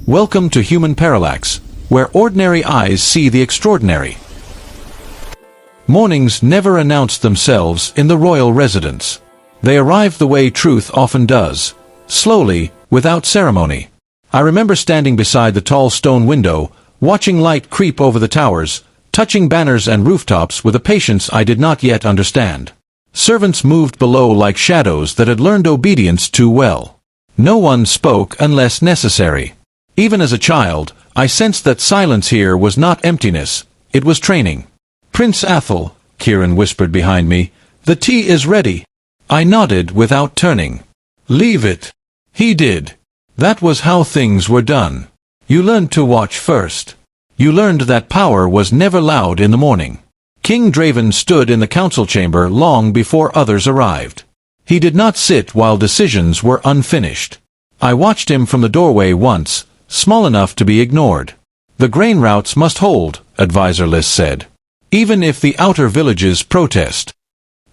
Welcome to Human Parallax, where ordinary eyes see the extraordinary. Mornings never announced themselves in the royal residence. They arrived the way truth often does, slowly, without ceremony. I remember standing beside the tall stone window, watching light creep over the towers, touching banners and rooftops with a patience I did not yet understand. Servants moved below like shadows that had learned obedience too well. No one spoke unless necessary. Even as a child, I sensed that silence here was not emptiness, it was training. "Prince Athel," Kieran whispered behind me, "the tea is ready." I nodded without turning. "Leave it." He did. That was how things were done. You learned to watch first. You learned that power was never loud in the morning. King Draven stood in the council chamber long before others arrived. He did not sit while decisions were unfinished. I watched him from the doorway once, small enough to be ignored. "The grain routes must hold," Advisor Liss said, "even if the outer villages protest."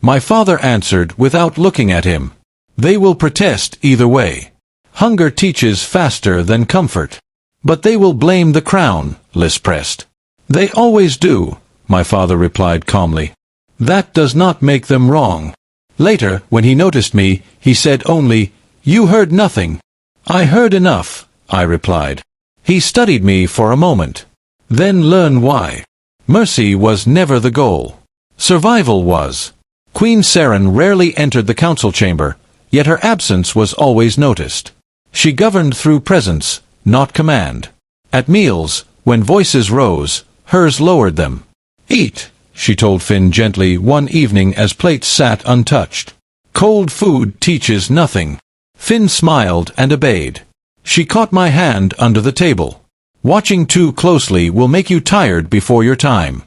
My father answered without looking at him. "They will protest either way. Hunger teaches faster than comfort." "But they will blame the crown," Liss pressed. "They always do," my father replied calmly. "That does not make them wrong." Later, when he noticed me, he said only, "You heard nothing." "I heard enough," I replied. He studied me for a moment. "Then learn why. Mercy was never the goal. Survival was." Queen Seren rarely entered the council chamber, yet her absence was always noticed. She governed through presence, not command. At meals, when voices rose, hers lowered them. "Eat," she told Finn gently one evening as plates sat untouched. "Cold food teaches nothing." Finn smiled and obeyed. She caught my hand under the table. "Watching too closely will make you tired before your time."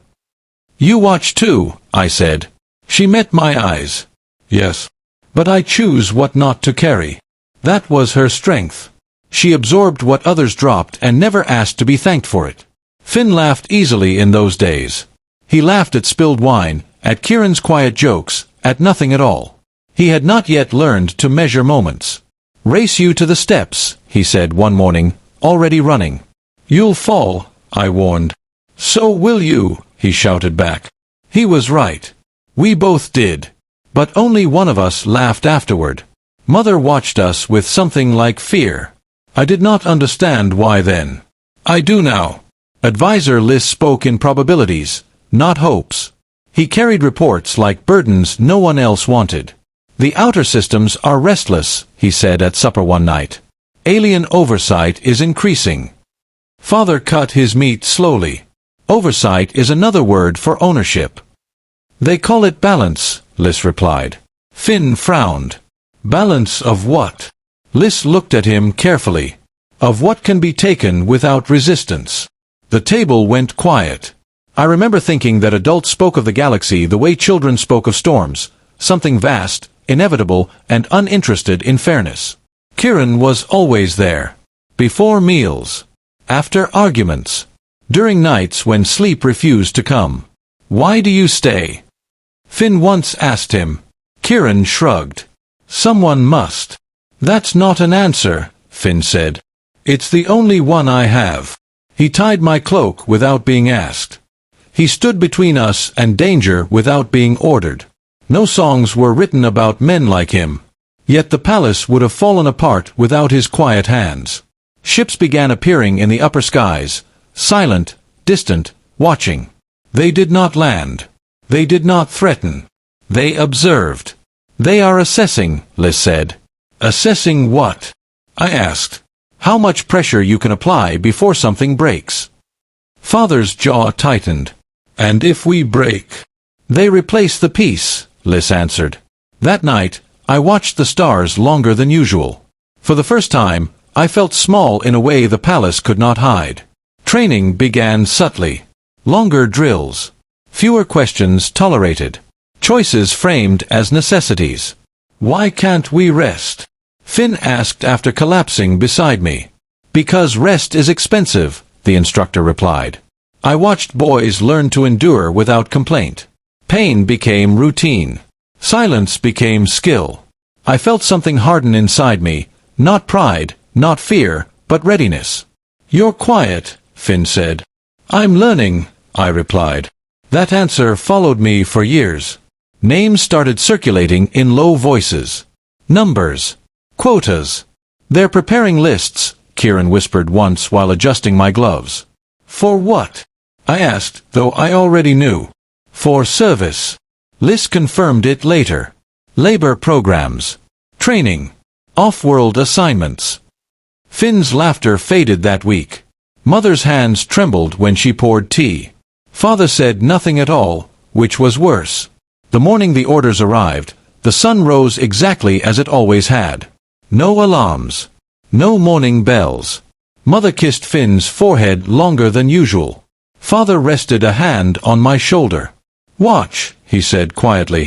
"You watch too," I said. She met my eyes. "Yes. But I choose what not to carry." That was her strength. She absorbed what others dropped and never asked to be thanked for it. Finn laughed easily in those days. He laughed at spilled wine, at Kieran's quiet jokes, at nothing at all. He had not yet learned to measure moments. "Race you to the steps," he said one morning, already running. "You'll fall," I warned. "So will you," he shouted back. He was right. We both did. But only one of us laughed afterward. Mother watched us with something like fear. I did not understand why then. I do now. Advisor Liss spoke in probabilities, not hopes. He carried reports like burdens no one else wanted. "The outer systems are restless," he said at supper one night. "Alien oversight is increasing." Father cut his meat slowly. Oversight is another word for ownership. "They call it balance," Liss replied. Finn frowned. "Balance of what?" Liss looked at him carefully. "Of what can be taken without resistance." The table went quiet. I remember thinking that adults spoke of the galaxy the way children spoke of storms, something vast, inevitable, and uninterested in fairness. Kieran was always there. Before meals. After arguments. During nights when sleep refused to come. "Why do you stay?" Finn once asked him. Kieran shrugged. "Someone must." "That's not an answer," Finn said. "It's the only one I have." He tied my cloak without being asked. He stood between us and danger without being ordered. No songs were written about men like him. Yet the palace would have fallen apart without his quiet hands. Ships began appearing in the upper skies, silent, distant, watching. They did not land. They did not threaten. They observed. "They are assessing," Liss said. "Assessing what?" I asked. "How much pressure you can apply before something breaks." Father's jaw tightened. "And if we break?" "They replace the peace," Liss answered. That night, I watched the stars longer than usual. For the first time, I felt small in a way the palace could not hide. Training began subtly. Longer drills. Fewer questions tolerated. Choices framed as necessities. "Why can't we rest?" Finn asked after collapsing beside me. "Because rest is expensive," the instructor replied. I watched boys learn to endure without complaint. Pain became routine. Silence became skill. I felt something harden inside me, not pride, not fear, but readiness. "You're quiet," Finn said. "I'm learning," I replied. That answer followed me for years. Names started circulating in low voices. Numbers. Quotas. "They're preparing lists," Kieran whispered once while adjusting my gloves. "For what?" I asked, though I already knew. "For service." Liz confirmed it later. Labor programs. Training. Off-world assignments. Finn's laughter faded that week. Mother's hands trembled when she poured tea. Father said nothing at all, which was worse. The morning the orders arrived, the sun rose exactly as it always had. No alarms. No morning bells. Mother kissed Finn's forehead longer than usual. Father rested a hand on my shoulder. "Watch," he said quietly.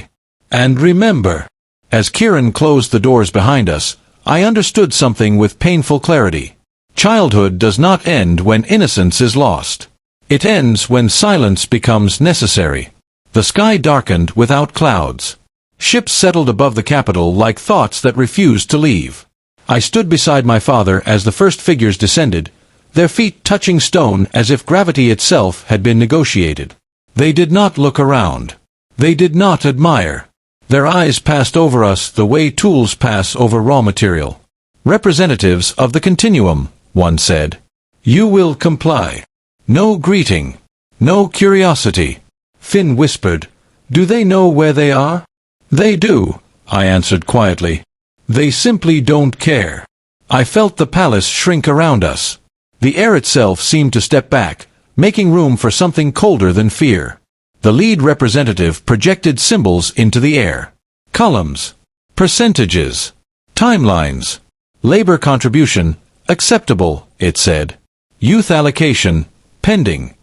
"And remember." As Kieran closed the doors behind us, I understood something with painful clarity. Childhood does not end when innocence is lost. It ends when silence becomes necessary. The sky darkened without clouds. Ships settled above the capital like thoughts that refused to leave. I stood beside my father as the first figures descended, their feet touching stone as if gravity itself had been negotiated. They did not look around. They did not admire. Their eyes passed over us the way tools pass over raw material. "Representatives of the continuum," one said. "You will comply." No greeting. No curiosity. Finn whispered, "Do they know where they are?" "They do," I answered quietly. "They simply don't care." I felt the palace shrink around us. The air itself seemed to step back, making room for something colder than fear. The lead representative projected symbols into the air. Columns. Percentages. Timelines. Labor contribution, acceptable, it said. Youth allocation, pending.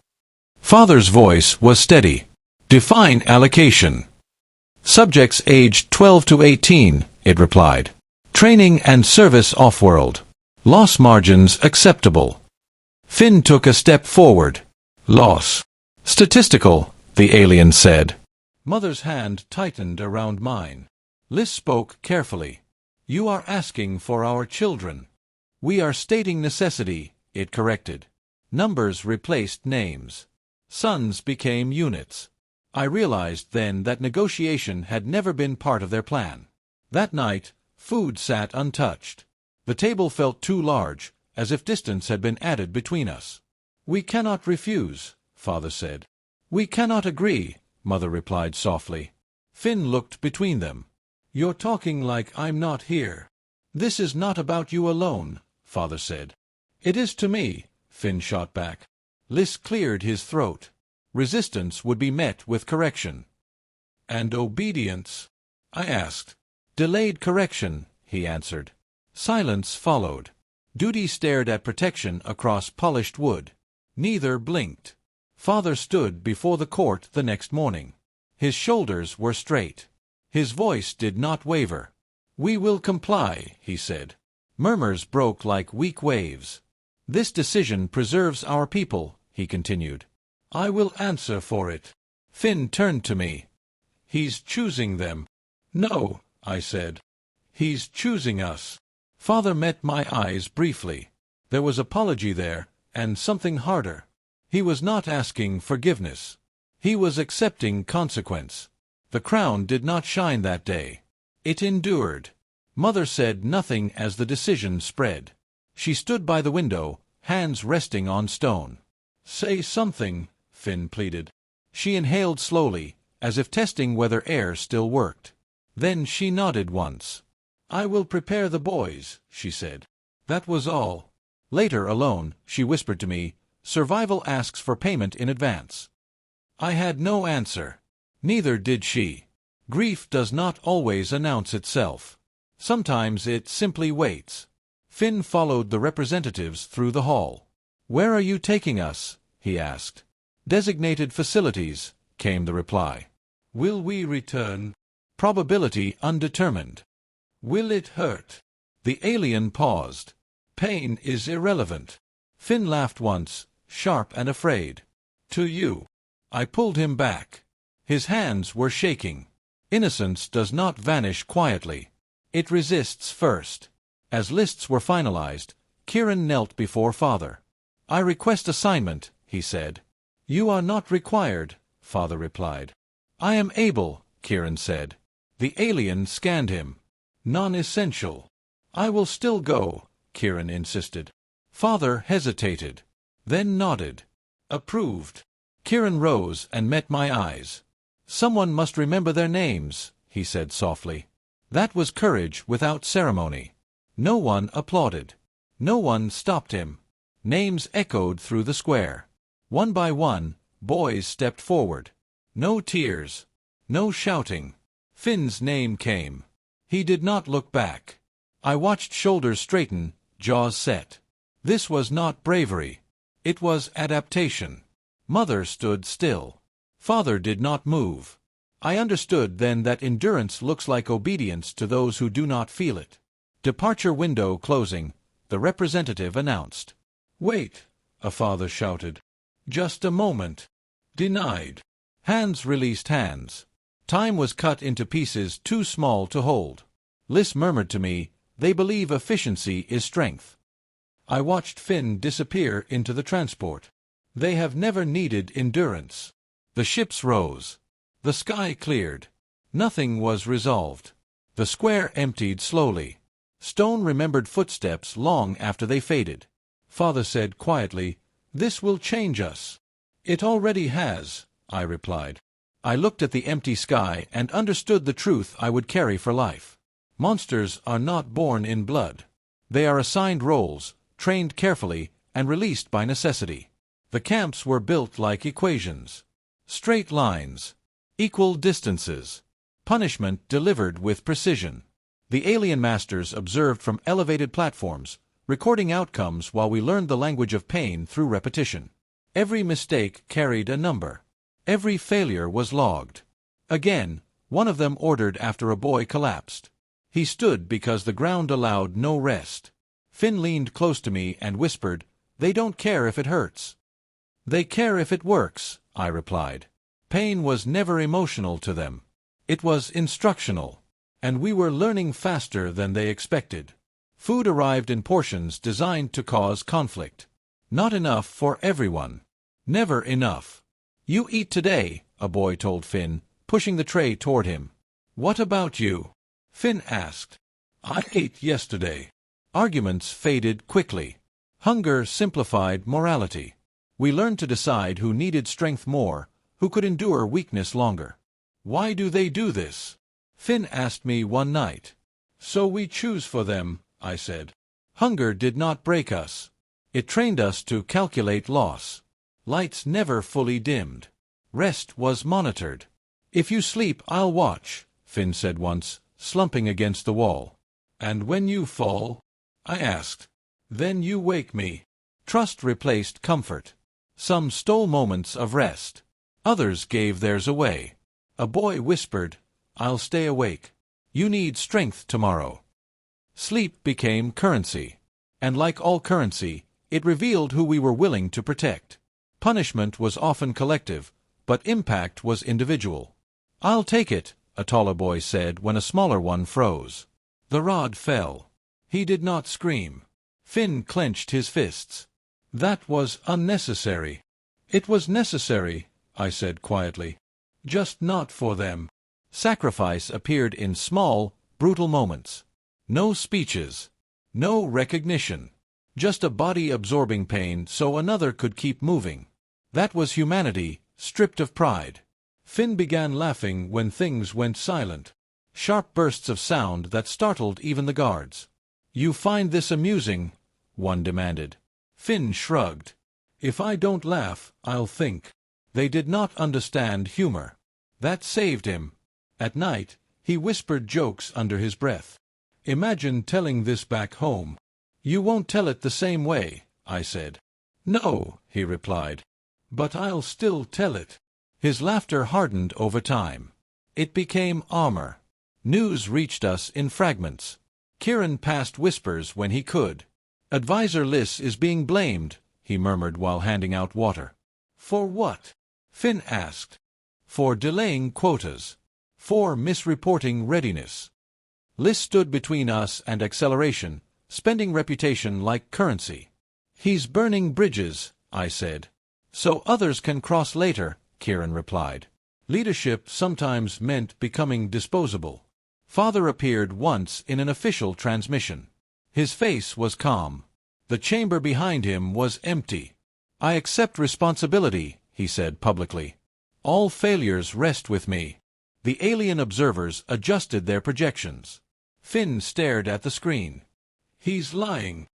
Father's voice was steady. Define allocation. Subjects aged 12 to 18, it replied. Training and service off-world. Loss margins acceptable. Finn took a step forward. Loss. Statistical, the alien said. Mother's hand tightened around mine. Liz spoke carefully. You are asking for our children. We are stating necessity, it corrected. Numbers replaced names. Sons became units. I realized then that negotiation had never been part of their plan. That night, food sat untouched. The table felt too large, as if distance had been added between us. We cannot refuse, Father said. We cannot agree, Mother replied softly. Finn looked between them. You're talking like I'm not here. This is not about you alone, Father said. It is to me, Finn shot back. Liz cleared his throat. Resistance would be met with correction. And obedience? I asked. Delayed correction, he answered. Silence followed. Duty stared at protection across polished wood. Neither blinked. Father stood before the court the next morning. His shoulders were straight. His voice did not waver. We will comply, he said. Murmurs broke like weak waves. This decision preserves our people, he continued. I will answer for it. Finn turned to me. He's choosing them. No, I said. He's choosing us. Father met my eyes briefly. There was apology there, and something harder. He was not asking forgiveness. He was accepting consequence. The crown did not shine that day. It endured. Mother said nothing as the decision spread. She stood by the window, hands resting on stone. Say something, Finn pleaded. She inhaled slowly, as if testing whether air still worked. Then she nodded once. I will prepare the boys, she said. That was all. Later, alone, she whispered to me, Survival asks for payment in advance. I had no answer. Neither did she. Grief does not always announce itself. Sometimes it simply waits. Finn followed the representatives through the hall. Where are you taking us? He asked. Designated facilities, came the reply. Will we return? Probability undetermined. Will it hurt? The alien paused. Pain is irrelevant. Finn laughed once, sharp and afraid. To you. I pulled him back. His hands were shaking. Innocence does not vanish quietly. It resists first. As lists were finalized, Kieran knelt before Father. I request assignment, he said. You are not required, Father replied. I am able, Kieran said. The alien scanned him. Non-essential. I will still go, Kieran insisted. Father hesitated, then nodded. Approved. Kieran rose and met my eyes. Someone must remember their names, he said softly. That was courage without ceremony. No one applauded. No one stopped him. Names echoed through the square. One by one, boys stepped forward. No tears. No shouting. Finn's name came. He did not look back. I watched shoulders straighten, jaws set. This was not bravery. It was adaptation. Mother stood still. Father did not move. I understood then that endurance looks like obedience to those who do not feel it. Departure window closing, the representative announced. Wait, a father shouted. Just a moment. Denied. Hands released hands. Time was cut into pieces too small to hold. Liz murmured to me, they believe efficiency is strength. I watched Finn disappear into the transport. They have never needed endurance. The ships rose. The sky cleared. Nothing was resolved. The square emptied slowly. Stone remembered footsteps long after they faded. Father said quietly, "This will change us." "It already has," I replied. I looked at the empty sky and understood the truth I would carry for life. Monsters are not born in blood. They are assigned roles, trained carefully, and released by necessity. The camps were built like equations. Straight lines. Equal distances. Punishment delivered with precision. The alien masters observed from elevated platforms, recording outcomes while we learned the language of pain through repetition. Every mistake carried a number. Every failure was logged. Again, one of them ordered after a boy collapsed. He stood because the ground allowed no rest. Finn leaned close to me and whispered, "They don't care if it hurts." "They care if it works," I replied. Pain was never emotional to them. It was instructional. And we were learning faster than they expected. Food arrived in portions designed to cause conflict. Not enough for everyone. Never enough. "You eat today," a boy told Finn, pushing the tray toward him. "What about you?" Finn asked. "I ate yesterday." Arguments faded quickly. Hunger simplified morality. We learned to decide who needed strength more, who could endure weakness longer. "Why do they do this?" Finn asked me one night. "So we choose for them," I said. Hunger did not break us. It trained us to calculate loss. Lights never fully dimmed. Rest was monitored. "If you sleep, I'll watch," Finn said once, slumping against the wall. "And when you fall?" I asked. "Then you wake me." Trust replaced comfort. Some stole moments of rest. Others gave theirs away. A boy whispered, "I'll stay awake. You need strength tomorrow." Sleep became currency. And like all currency, it revealed who we were willing to protect. Punishment was often collective, but impact was individual. "I'll take it," a taller boy said when a smaller one froze. The rod fell. He did not scream. Finn clenched his fists. "That was unnecessary." "It was necessary," I said quietly. "Just not for them." Sacrifice appeared in small, brutal moments. No speeches. No recognition. Just a body absorbing pain so another could keep moving. That was humanity, stripped of pride. Finn began laughing when things went silent. Sharp bursts of sound that startled even the guards. "You find this amusing?" one demanded. Finn shrugged. "If I don't laugh, I'll think." They did not understand humor. That saved him. At night, he whispered jokes under his breath. "Imagine telling this back home." "You won't tell it the same way," I said. "No," he replied. "But I'll still tell it." His laughter hardened over time. It became armor. News reached us in fragments. Kieran passed whispers when he could. "Advisor Liss is being blamed," he murmured while handing out water. "For what?" Finn asked. "For delaying quotas. For misreporting readiness." Liss stood between us and acceleration, spending reputation like currency. He's burning bridges, I said. So others can cross later, Kieran replied. Leadership sometimes meant becoming disposable. Father appeared once in an official transmission. His face was calm. The chamber behind him was empty. I accept responsibility, he said publicly. All failures rest with me. The alien observers adjusted their projections. Finn stared at the screen. He's lying.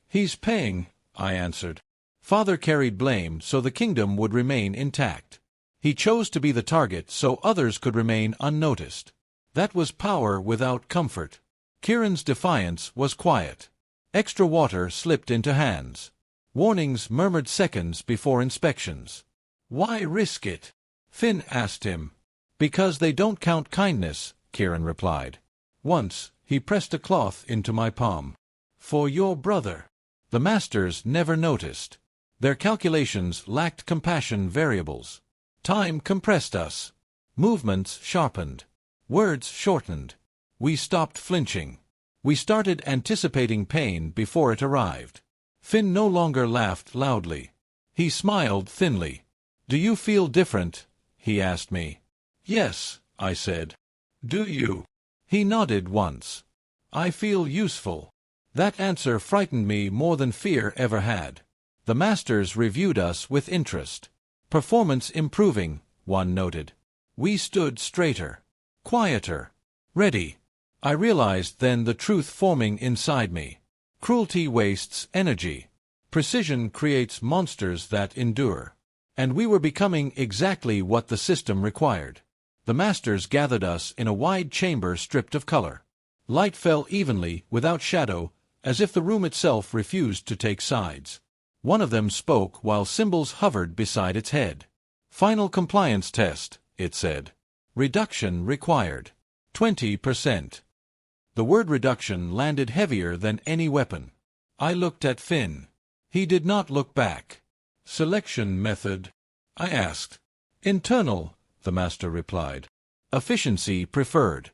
He's paying, I answered. Father carried blame so the kingdom would remain intact. He chose to be the target so others could remain unnoticed. That was power without comfort. Kieran's defiance was quiet. Extra water slipped into hands. Warnings murmured seconds before inspections. Why risk it? Finn asked him. Because they don't count kindness, Kieran replied. Once, he pressed a cloth into my palm. For your brother. The masters never noticed. Their calculations lacked compassion variables. Time compressed us. Movements sharpened. Words shortened. We stopped flinching. We started anticipating pain before it arrived. Finn no longer laughed loudly. He smiled thinly. Do you feel different? He asked me. Yes, I said. Do you? He nodded once. I feel useful. That answer frightened me more than fear ever had. The masters reviewed us with interest. Performance improving, one noted. We stood straighter, quieter, ready. I realized then the truth forming inside me. Cruelty wastes energy. Precision creates monsters that endure. And we were becoming exactly what the system required. The masters gathered us in a wide chamber stripped of color. Light fell evenly, without shadow, as if the room itself refused to take sides. One of them spoke while symbols hovered beside its head. Final compliance test, it said. Reduction required. 20%. The word reduction landed heavier than any weapon. I looked at Finn. He did not look back. Selection method? I asked. Internal, the master replied. Efficiency preferred.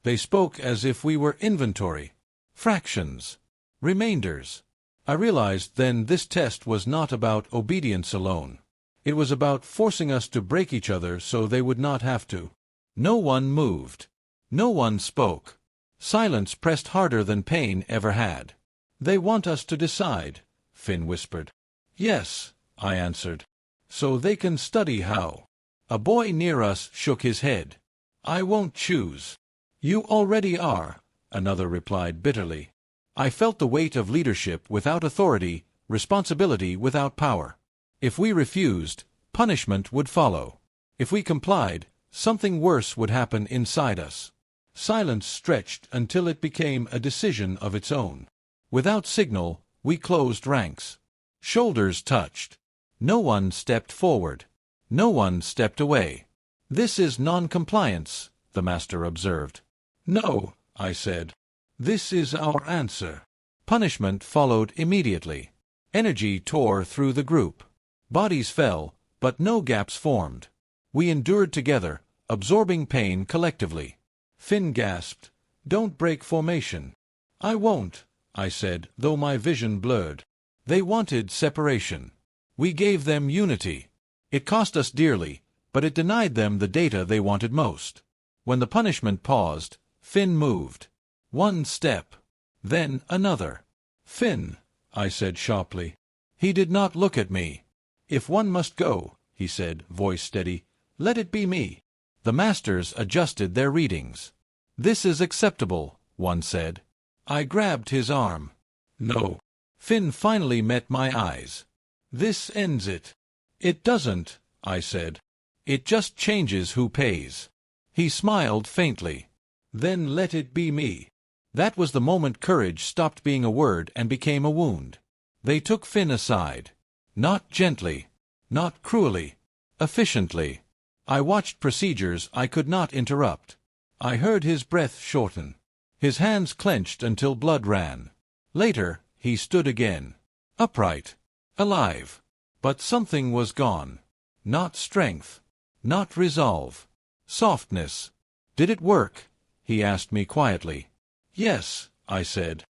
They spoke as if we were inventory. Fractions. Remainders. I realized then this test was not about obedience alone. It was about forcing us to break each other so they would not have to. No one moved. No one spoke. Silence pressed harder than pain ever had. They want us to decide, Finn whispered. Yes, I answered. So they can study how. A boy near us shook his head. I won't choose. You already are, another replied bitterly. I felt the weight of leadership without authority, responsibility without power. If we refused, punishment would follow. If we complied, something worse would happen inside us. Silence stretched until it became a decision of its own. Without signal, we closed ranks. Shoulders touched. No one stepped forward. No one stepped away. This is non-compliance, the master observed. No, I said. This is our answer. Punishment followed immediately. Energy tore through the group. Bodies fell, but no gaps formed. We endured together, absorbing pain collectively. Finn gasped, Don't break formation. I won't, I said, though my vision blurred. They wanted separation. We gave them unity. It cost us dearly, but it denied them the data they wanted most. When the punishment paused, Finn moved. One step. Then another. Finn, I said sharply. He did not look at me. If one must go, he said, voice steady, let it be me. The masters adjusted their readings. This is acceptable, one said. I grabbed his arm. No. Finn finally met my eyes. This ends it. It doesn't, I said. It just changes who pays. He smiled faintly. Then let it be me. That was the moment courage stopped being a word and became a wound. They took Finn aside. Not gently. Not cruelly. Efficiently. I watched procedures I could not interrupt. I heard his breath shorten. His hands clenched until blood ran. Later, he stood again. Upright. Alive. But something was gone. Not strength. Not resolve. Softness. Did it work? He asked me quietly. Yes, I said.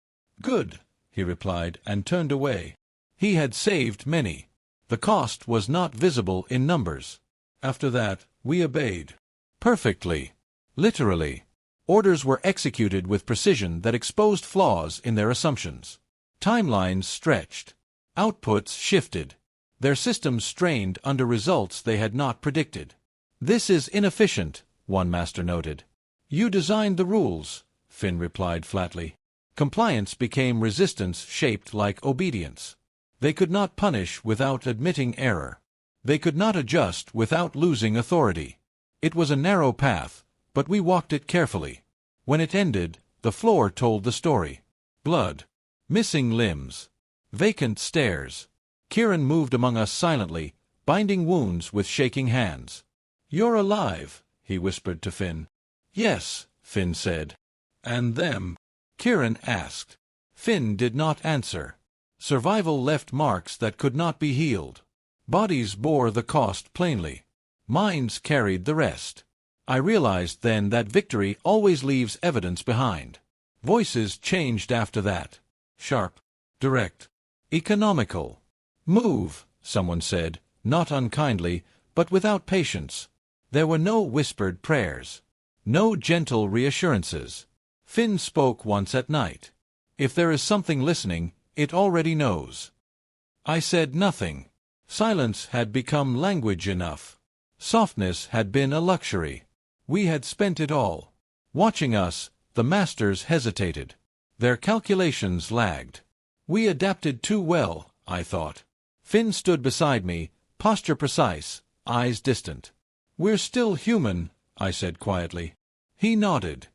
Good, he replied and turned away. He had saved many. The cost was not visible in numbers. After that, we obeyed. Perfectly. Literally. Orders were executed with precision that exposed flaws in their assumptions. Timelines stretched. Outputs shifted. Their systems strained under results they had not predicted. "This is inefficient," one master noted. "You designed the rules," Finn replied flatly. Compliance became resistance shaped like obedience. They could not punish without admitting error. They could not adjust without losing authority. It was a narrow path, but we walked it carefully. When it ended, the floor told the story. Blood. Missing limbs. Vacant stares. Kieran moved among us silently, binding wounds with shaking hands. "You're alive," he whispered to Finn. "Yes," Finn said. "And them?" Kieran asked. Finn did not answer. Survival left marks that could not be healed. Bodies bore the cost plainly. Minds carried the rest. I realized then that victory always leaves evidence behind. Voices changed after that. Sharp. Direct. Economical. "Move," someone said, not unkindly, but without patience. There were no whispered prayers. No gentle reassurances. Finn spoke once at night. "If there is something listening, it already knows." I said nothing. Silence had become language enough. Softness had been a luxury. We had spent it all. Watching us, the masters hesitated. Their calculations lagged. We adapted too well, I thought. Finn stood beside me, posture precise, eyes distant. "We're still human," I said quietly. He nodded.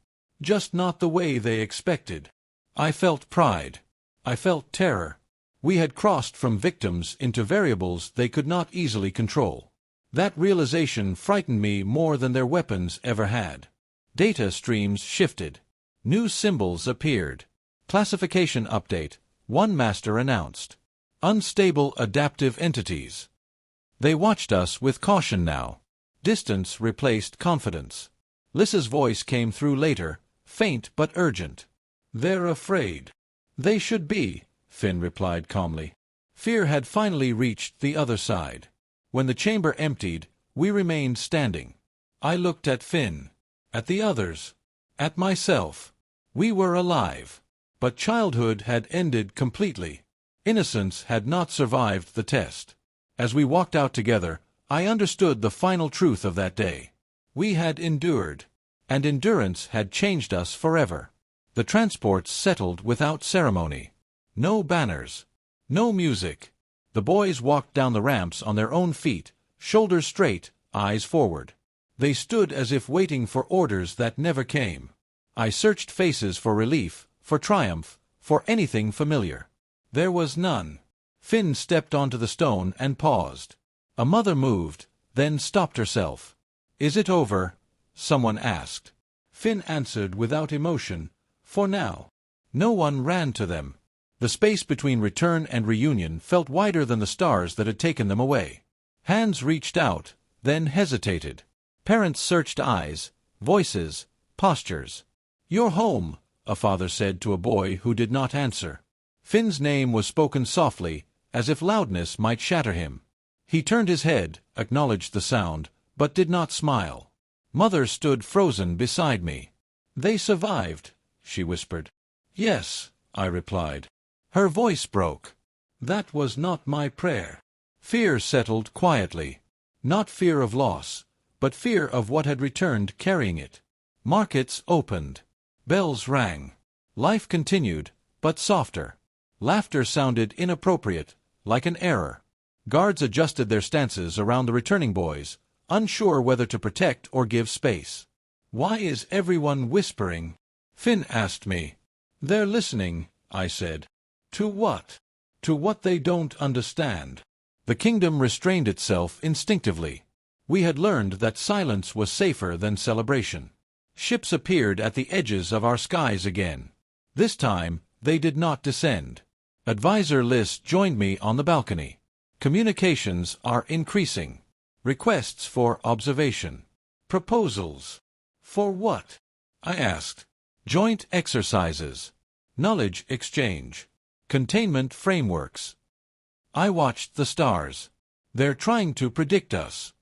"Just not the way they expected." I felt pride. I felt terror. We had crossed from victims into variables they could not easily control. That realization frightened me more than their weapons ever had. Data streams shifted. New symbols appeared. Classification update, one master announced. Unstable adaptive entities. They watched us with caution now. Distance replaced confidence. Lissa's voice came through later, faint but urgent. "They're afraid." "They should be," Finn replied calmly. Fear had finally reached the other side. When the chamber emptied, we remained standing. I looked at Finn. At the others. At myself. We were alive. But childhood had ended completely. Innocence had not survived the test. As we walked out together, I understood the final truth of that day. We had endured. And endurance had changed us forever. The transports settled without ceremony. No banners. No music. The boys walked down the ramps on their own feet, shoulders straight, eyes forward. They stood as if waiting for orders that never came. I searched faces for relief, for triumph, for anything familiar. There was none. Finn stepped onto the stone and paused. A mother moved, then stopped herself. "Is it over?" someone asked. Finn answered without emotion, "For now." No one ran to them. The space between return and reunion felt wider than the stars that had taken them away. Hands reached out, then hesitated. Parents searched eyes, voices, postures. "You're home," a father said to a boy who did not answer. Finn's name was spoken softly, as if loudness might shatter him. He turned his head, acknowledged the sound, but did not smile. Mother stood frozen beside me. "They survived," she whispered. "Yes," I replied. Her voice broke. "That was not my prayer." Fear settled quietly. Not fear of loss, but fear of what had returned carrying it. Markets opened. Bells rang. Life continued, but softer. Laughter sounded inappropriate, like an error. Guards adjusted their stances around the returning boys, unsure whether to protect or give space. "Why is everyone whispering?" Finn asked me. "They're listening," I said. "To what?" "To what they don't understand." The kingdom restrained itself instinctively. We had learned that silence was safer than celebration. Ships appeared at the edges of our skies again. This time, they did not descend. Advisor Liss joined me on the balcony. "Communications are increasing. Requests for observation. Proposals." "For what?" I asked. "Joint exercises. Knowledge exchange. Containment frameworks." I watched the stars. They're trying to predict us.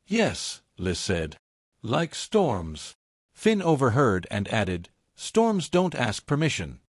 Yes, Liz said. Like storms. Finn overheard and added, storms don't ask permission.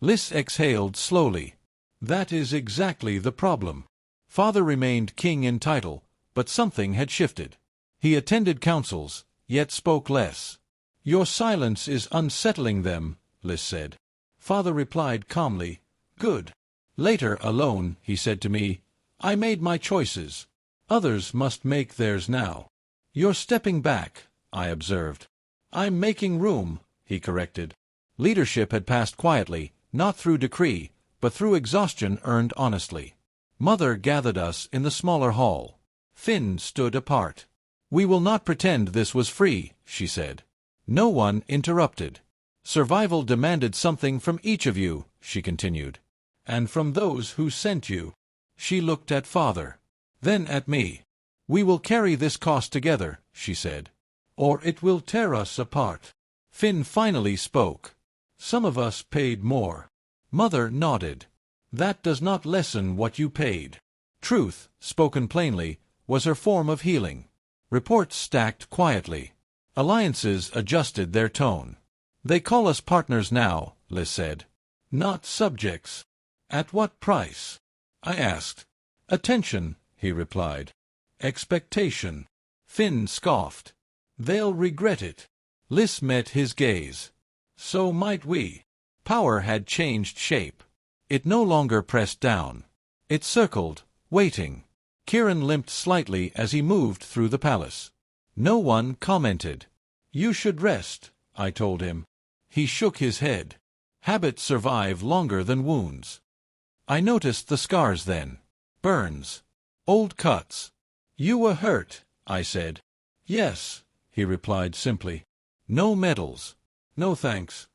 Liz exhaled slowly. That is exactly the problem. Father remained king in title, but something had shifted. He attended councils, yet spoke less. Your silence is unsettling them, Liz said. Father replied calmly, good. Later, alone, he said to me, I made my choices. Others must make theirs now. You're stepping back, I observed. I'm making room, he corrected. Leadership had passed quietly, not through decree, but through exhaustion earned honestly. Mother gathered us in the smaller hall. Finn stood apart. We will not pretend this was free, she said. No one interrupted. Survival demanded something from each of you, she continued. And from those who sent you. She looked at Father. Then at me. We will carry this cost together, she said. Or it will tear us apart. Finn finally spoke. Some of us paid more. Mother nodded. That does not lessen what you paid. Truth, spoken plainly, was her form of healing. Reports stacked quietly. Alliances adjusted their tone. They call us partners now, Liz said. Not subjects. At what price? I asked. Attention, he replied. Expectation. Finn scoffed. They'll regret it. Liz met his gaze. So might we. Power had changed shape. It no longer pressed down. It circled, waiting. Kieran limped slightly as he moved through the palace. No one commented. You should rest, I told him. He shook his head. Habits survive longer than wounds. I noticed the scars then. Burns. Old cuts. You were hurt, I said. Yes, he replied simply. No medals. No thanks.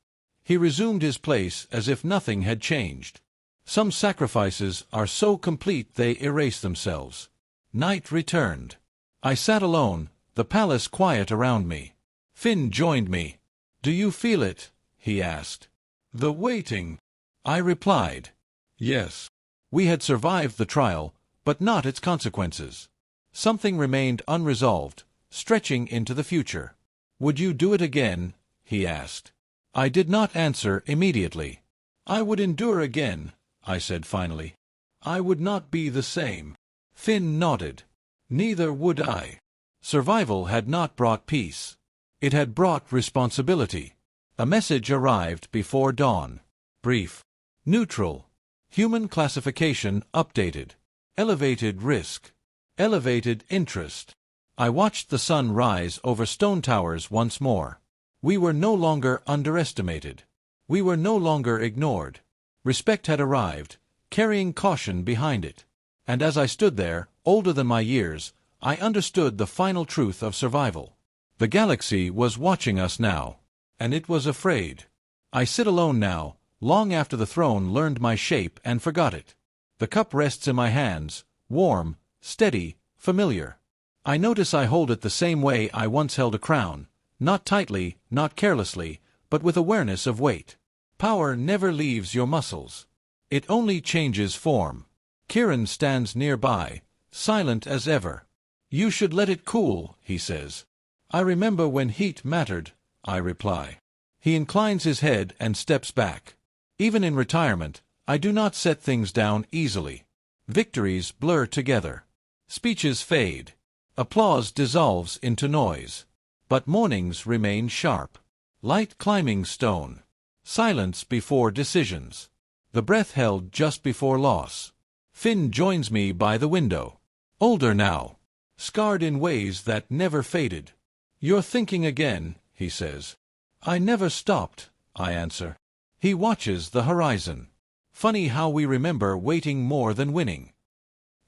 He resumed his place as if nothing had changed. Some sacrifices are so complete they erase themselves. Night returned. I sat alone, the palace quiet around me. Finn joined me. Do you feel it? He asked. The waiting. I replied. Yes. We had survived the trial, but not its consequences. Something remained unresolved, stretching into the future. Would you do it again? He asked. I did not answer immediately. I would endure again, I said finally. I would not be the same. Finn nodded. Neither would I. Survival had not brought peace. It had brought responsibility. A message arrived before dawn. Brief. Neutral. Human classification updated. Elevated risk. Elevated interest. I watched the sun rise over stone towers once more. We were no longer underestimated. We were no longer ignored. Respect had arrived, carrying caution behind it. And as I stood there, older than my years, I understood the final truth of survival. The galaxy was watching us now, and it was afraid. I sit alone now, long after the throne learned my shape and forgot it. The cup rests in my hands, warm, steady, familiar. I notice I hold it the same way I once held a crown, not tightly, not carelessly, but with awareness of weight. Power never leaves your muscles. It only changes form. Kieran stands nearby, silent as ever. You should let it cool, he says. I remember when heat mattered, I reply. He inclines his head and steps back. Even in retirement, I do not set things down easily. Victories blur together. Speeches fade. Applause dissolves into noise. But mornings remain sharp. Light climbing stone. Silence before decisions. The breath held just before loss. Finn joins me by the window. Older now. Scarred in ways that never faded. You're thinking again, he says. I never stopped, I answer. He watches the horizon. Funny how we remember waiting more than winning.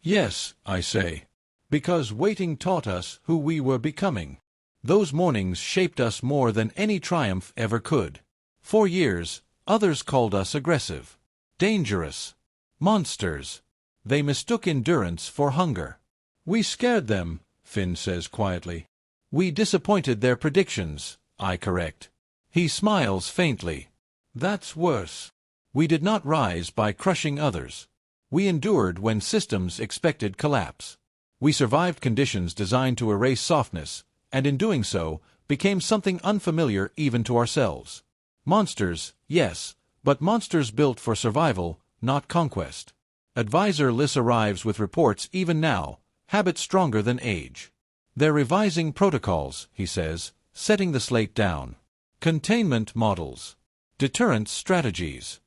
Yes, I say. Because waiting taught us who we were becoming. Those mornings shaped us more than any triumph ever could. For years, others called us aggressive, dangerous, monsters. They mistook endurance for hunger. We scared them, Finn says quietly. We disappointed their predictions, I correct. He smiles faintly. That's worse. We did not rise by crushing others. We endured when systems expected collapse. We survived conditions designed to erase softness, and in doing so, became something unfamiliar even to ourselves. Monsters, yes, but monsters built for survival, not conquest. Advisor Liss arrives with reports even now, habits stronger than age. They're revising protocols, he says, setting the slate down. Containment models. Deterrence strategies.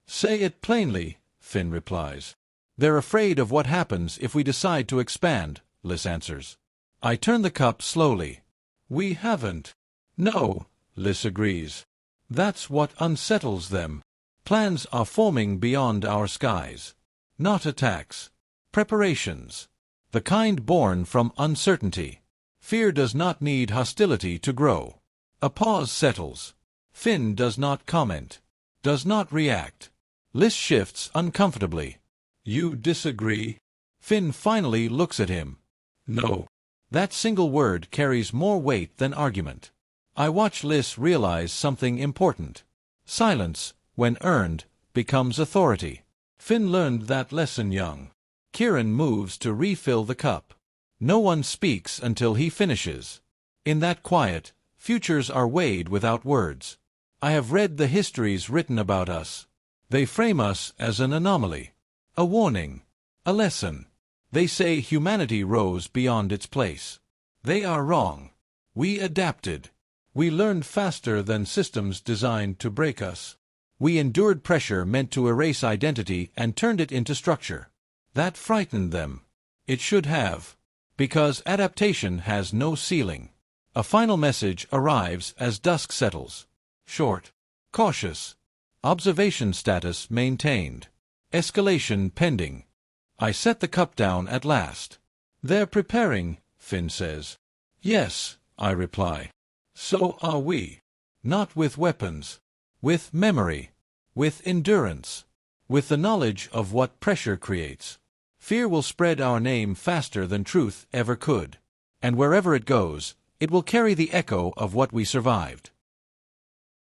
Say it plainly, Finn replies. They're afraid of what happens if we decide to expand, Liss answers. I turn the cup slowly. We haven't. No, Liss agrees. That's what unsettles them. Plans are forming beyond our skies. Not attacks. Preparations. The kind born from uncertainty. Fear does not need hostility to grow. A pause settles. Finn does not comment. Does not react. Liss shifts uncomfortably. You disagree? Finn finally looks at him. No. That single word carries more weight than argument. I watch Liss realize something important. Silence, when earned, becomes authority. Finn learned that lesson young. Kieran moves to refill the cup. No one speaks until he finishes. In that quiet, futures are weighed without words. I have read the histories written about us. They frame us as an anomaly. A warning. A lesson. They say humanity rose beyond its place. They are wrong. We adapted. We learned faster than systems designed to break us. We endured pressure meant to erase identity and turned it into structure. That frightened them. It should have. Because adaptation has no ceiling. A final message arrives as dusk settles. Short. Cautious. Observation status maintained. Escalation pending. I set the cup down at last. They're preparing, Finn says. Yes, I reply. So are we. Not with weapons. With memory. With endurance. With the knowledge of what pressure creates. Fear will spread our name faster than truth ever could. And wherever it goes, it will carry the echo of what we survived.